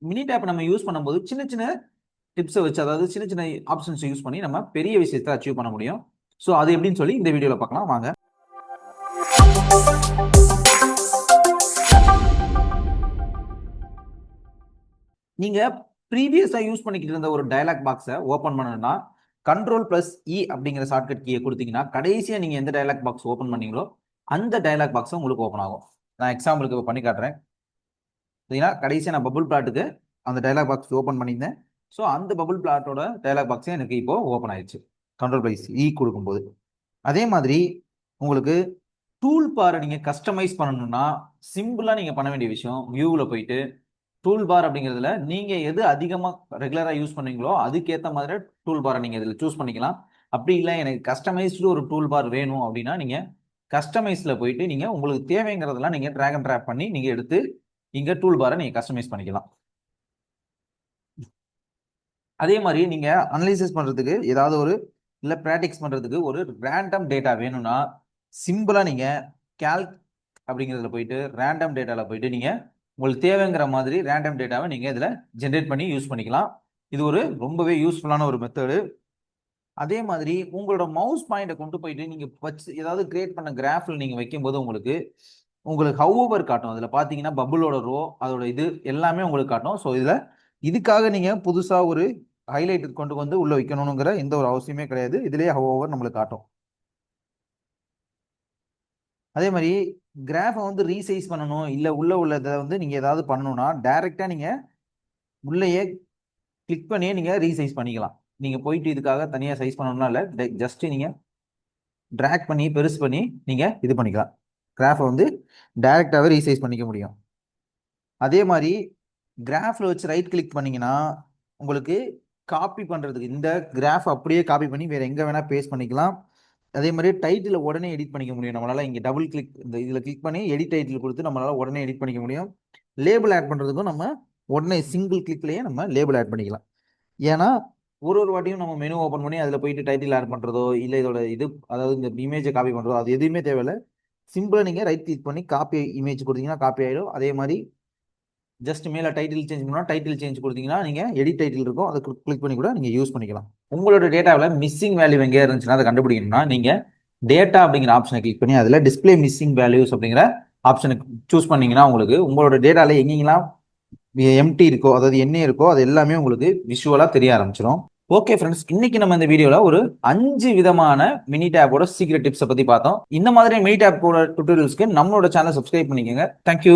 Mini tape நம்ம use பண்ணும்போது சின்ன சின்ன டிப்ஸை வச்சு, அதாவது சின்ன சின்ன ஆப்ஷன்ஸ் யூஸ் பண்ணி நம்ம பெரிய விஷயத்தை அச்சீவ் பண்ண முடியும். ஸோ அது எப்படின்னு சொல்லி இந்த வீடியோவில் பார்க்கலாம் வாங்க. நீங்க ப்ரீவியஸா யூஸ் பண்ணிக்கிட்டு இருந்த ஒரு டயலாக் பாக்ஸை ஓப்பன் பண்ணணும்னா Ctrl+E அப்படிங்கிற ஷார்ட்கட் கீயை கொடுத்தீங்கன்னா கடைசியா நீங்க எந்த டயலாக் பாக்ஸ் ஓப்பன் பண்ணீங்களோ அந்த டயலாக் பாக்ஸ் உங்களுக்கு ஓப்பன் ஆகும். நான் எக்ஸாம்பிளுக்கு பண்ணி காட்டுறேன். கடைசியா நான் பபுள் பிளாட்டுக்கு அந்த டயலாக் பாக்ஸ் ஓப்பன் பண்ணியிருந்தேன். ஸோ அந்த பபுள் பிளாட்டோட டயலாக் பாக்ஸே எனக்கு இப்போ ஓப்பன் ஆயிடுச்சு Ctrl+E கொடுக்கும்போது. அதே மாதிரி உங்களுக்கு டூல் பாரை நீங்க கஸ்டமைஸ் பண்ணணும்னா சிம்பிளா நீங்க பண்ண வேண்டிய விஷயம், வியூவில் போயிட்டு டூல் பார் அப்படிங்கிறதுல நீங்க எது அதிகமாக ரெகுலராக யூஸ் பண்ணீங்களோ அதுக்கேற்ற மாதிரி டூல் பாரை நீங்க இதில் சூஸ் பண்ணிக்கலாம். அப்படி இல்லை எனக்கு கஸ்டமைஸ்டு ஒரு டூல் பார் வேணும் அப்படின்னா நீங்க கஸ்டமைஸ்ல போயிட்டு நீங்க உங்களுக்கு தேவைங்கிறதெல்லாம் நீங்க டிராக் அண்ட் டிராப் பண்ணி நீங்க எடுத்து இங்க டூல் பாரை நீங்க கஸ்டமைஸ் பண்ணிக்கலாம். அதே மாதிரி நீங்க அனலைசிஸ் பண்றதுக்கு ஏதாவது ஒரு இல்லை ப்ராக்டிக்ஸ் பண்றதுக்கு ஒரு ரேண்டம் டேட்டா வேணும்னா சிம்பிளா நீங்க கேல்க் அப்படிங்கிறதுல போயிட்டு ரேண்டம் டேட்டாவில் போயிட்டு நீங்க உங்களுக்கு தேவைங்கிற மாதிரி ரேண்டம் டேட்டாவை நீங்க இதுல ஜென்ரேட் பண்ணி யூஸ் பண்ணிக்கலாம். இது ஒரு ரொம்பவே யூஸ்ஃபுல்லான ஒரு மெத்தடு. அதே மாதிரி உங்களோட மவுஸ் பாயிண்டை கொண்டு போயிட்டு நீங்க வச்சு ஏதாவது கிரியேட் பண்ண கிராஃபில் நீங்க வைக்கும்போது உங்களுக்கு ஹவ் காட்டும். அதுல பாத்தீங்கன்னா பபுளோட ரோ அதோட இது எல்லாமே உங்களுக்கு காட்டும். ஸோ இதுக்காக நீங்க புதுசா ஒரு ஹைலைட் கொண்டு வந்து உள்ள வைக்கணுங்கிற எந்த ஒரு அவசியமே கிடையாது. இதுலயே ஹவ் நம்மளுக்கு காட்டும். அதே மாதிரி கிராஃபை வந்து ரீசைஸ் பண்ணணும் இல்லை உள்ளதை வந்து நீங்கள் ஏதாவது பண்ணணும்னா டைரெக்டாக நீங்கள் உள்ளேயே கிளிக் பண்ணியே நீங்கள் ரீசைஸ் பண்ணிக்கலாம். நீங்கள் போயிட்டு இதுக்காக தனியாக சைஸ் பண்ணணும்னா இல்லை, ஜஸ்ட் நீங்கள் ட்ராக் பண்ணி பெருசு பண்ணி நீங்கள் இது பண்ணிக்கலாம். கிராஃபை வந்து டைரெக்டாகவே ரீசைஸ் பண்ணிக்க முடியும். அதே மாதிரி கிராஃபில் வச்சு ரைட் கிளிக் பண்ணிங்கன்னா உங்களுக்கு காப்பி பண்ணுறதுக்கு இந்த கிராஃப் அப்படியே காப்பி பண்ணி வேறு எங்கே வேணால் பேஸ்ட் பண்ணிக்கலாம். அதே மாதிரி டைட்டில் உடனே எடிட் பண்ணிக்க முடியும். நம்மளால இங்கே டபுள் கிளிக் இந்த இதில் கிளிக் பண்ணி எடிட் டைட்டில் கொடுத்து நம்மளால உடனே எடிட் பண்ணிக்க முடியும். லேபிள் ஆட் பண்ணுறதுக்கும் நம்ம உடனே சிங்கிள் கிளிக்லேயே நம்ம லேபிள் ஆட் பண்ணிக்கலாம். ஏன்னா ஒரு வாட்டியும் நம்ம மெனு ஓப்பன் பண்ணி அதில் போயிட்டு டைட்டில் ஆட் பண்ணுறதோ இல்லை இதோட அதாவது இந்த இமேஜை காப்பி பண்ணுறதோ அது எதுவுமே தேவையில்லை. சிம்பிளாக நீங்கள் ரைட் கிளிக் பண்ணி காப்பி இமேஜ் கொடுத்தீங்கன்னா காப்பி ஆகிடும். அதே மாதிரி ஜஸ்ட் மேலே டைட்டில் சேஞ்ச் பண்ணால் டைட்டில் சேஞ்ச் கொடுத்தீங்கன்னா நீங்கள் எடிட் டைட்டில் இருக்கும், அதை கிளிக் பண்ணி கூட நீங்கள் யூஸ் பண்ணிக்கலாம். உங்களோட டேட்டாவில் மிஸ்ஸிங் வேல்யூ எங்கே இருந்துச்சுன்னா அதை கண்டுபிடிக்கணும்னா நீங்கள் டேட்டா அப்படிங்கிற ஆப்ஷனை கிளிக் பண்ணி அதில் டிஸ்பிளே மிஸ்ஸிங் வேல்யூஸ் அப்படிங்கிற ஆப்ஷனுக்கு சூஸ் பண்ணீங்கன்னா உங்களுக்கு உங்களோட டேட்டாவில் எங்கெங்கெல்லாம் எம்டி இருக்கோ, அதாவது என்ன இருக்கோ அது எல்லாமே உங்களுக்கு விஷுவலாக தெரிய ஆரம்பிச்சிடும். ஓகே ஃப்ரெண்ட்ஸ், இன்னைக்கு நம்ம இந்த வீடியோவில் ஒரு 5 விதமான மினி டேப்போட சீக்ரெட் டிப்ஸை பற்றி பார்த்தோம். இந்த மாதிரி மினி டேப்போட டுட்டோரியல்ஸ்க்கு நம்மளோட சேனல் சப்ஸ்கிரைப் பண்ணிக்கோங்க. தேங்க்யூ.